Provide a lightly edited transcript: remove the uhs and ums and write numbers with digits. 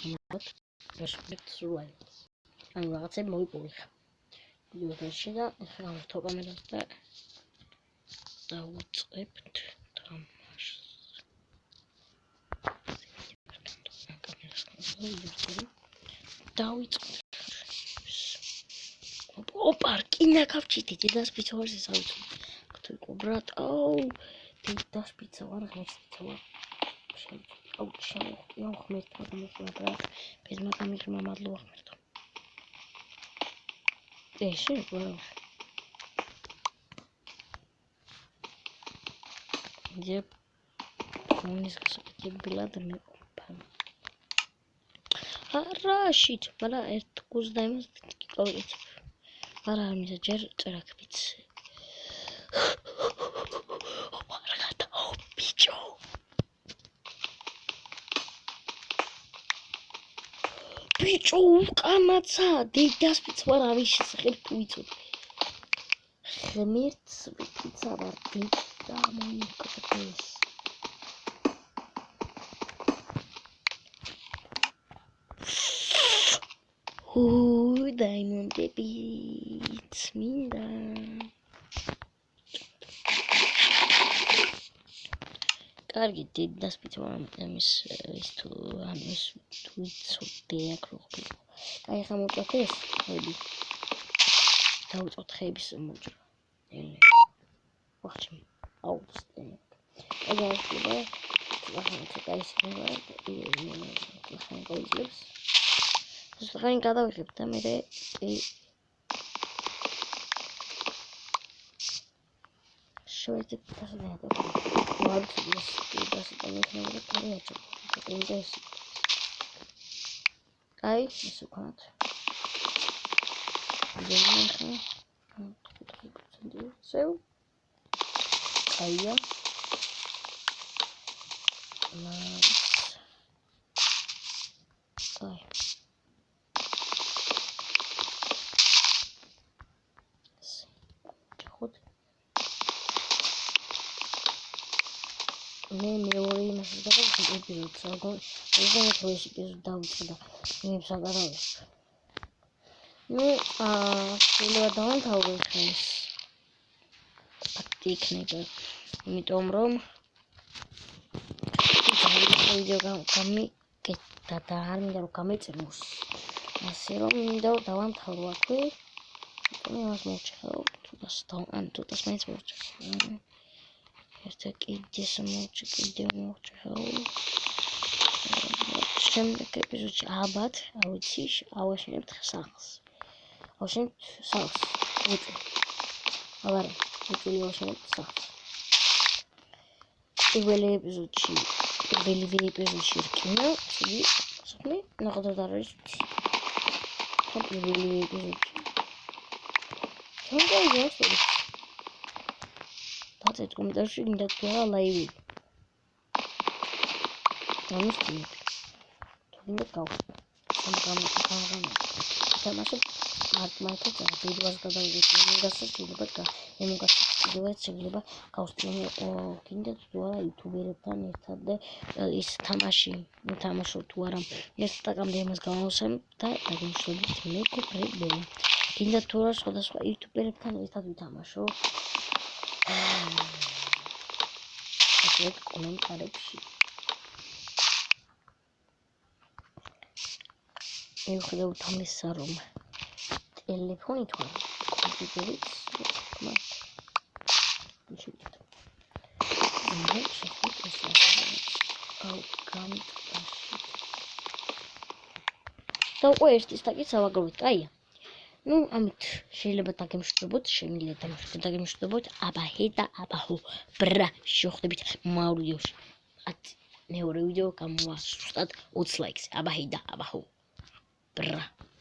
ამბობთ რესპექტ სრუალი. ანუ რაღაცები მოიპოვიხა. ვიდეოში და ახლა გამოვთო კამერას და დავუწყებთ თამაშს. დავიწყოთ. ოპა, კინა გავჩიტი დედას პიცაურს ისავით. თუ იყო ბრატ, აუ, დედას პიცა ვარ, ღმერთს პიცა ვარ. აუ, შემოხტიო ღმერთმა გამიხმა ბრატ. ბეზმა გამიხმა მადლობა ღმერთო. ეშე, ვარ. Yep. Unis kasabet bilad meqopa. Rashid, mara ert kuz daimas qawit. Ara misa jer trakbit. Margata bicho. Bicho uqanatsa dedas pits var avis xer twitsot. Xmerts pizza var deda moiqotes. დაიმონდები წმინდა კარგი დედას პიცა ამის ის თუ ამის თუ იცოდე აქ რო ყოფილიყო აი ხა მოწოთ ეს ხები დავუწოთ ხების მოჭრა ელე ვახჩი აუცდე ეგ არის ცოტა ის ხა გაიზლებს Слухай, когда вы там мере и что это такое? Вот здесь это не надо понять. Это здесь. Ай, сукат. Демонха. Все. Ая. Ай. მე მეორე იმას გადავიხდი ეპიზოდს, აგონ ეს ეპიზოდი დავიწყდა. მე საგადავეს. ნუ შეიძლება დავანთავრო ეს. იქნება. იმიტომ რომ ვიდეო გამიკეთა და არ მინდა რომ გამეწეროს. ასე რომ მინდა რომ დავანთავრო აქვე. მე მას მოვჭეხავ. თუთას მაინც მოვჭეხავ. Este კიდეს მოჭიდე მოჭხაო შემდეგ ეპიზოდში აბათ ავიცი ავაშენებთ სახს ავაშენებთ სახს უწი აღარ უწი ავაშენებთ სახს პირველი ეპიზოდში რკინა სულ ნახოთ არ არის პირველი ეპიზოდში თუნდაც That's კომენტარში მინდა თქვა ლაივი. გამოსწინეთ. თუნდაც გავხსნა. თამაშობ არტ-მარკეტ ვიდეოს გადავიდეთ. შეიძლება გავსწინო კიდე თუ არა იუთუბერებთან ერთად და ის თამაში თამაშობ თუ არა. ეს სტაკამდე იმას გავავსებ და დაგემშვიდობთ მეგობრებო. კიდე თუ არა სხვადასხვა იუთუბერებთან ერთად ვითამაშო. Ასეთ კომენტარებში. მე ვხედავ თამისა რომ ტელეფონი თუ კომპიუტერით მაგ შეიძლება. მე შეხვდით ეს აუ გამიტაში. და უკვე ერთი სტაკი სავაგროვით, კაია. Ну, ამით შეიძლება დაგემშვიდობოთ, დაგემშვიდობოთ, აბაჰე და აბაჰო. ბრა, შეხვდებით მეორე ვიდეოში. მეორე ვიდეო გამოვა ზუსტად 20 ლაიქს. აბაჰე და აბაჰო. ბრა.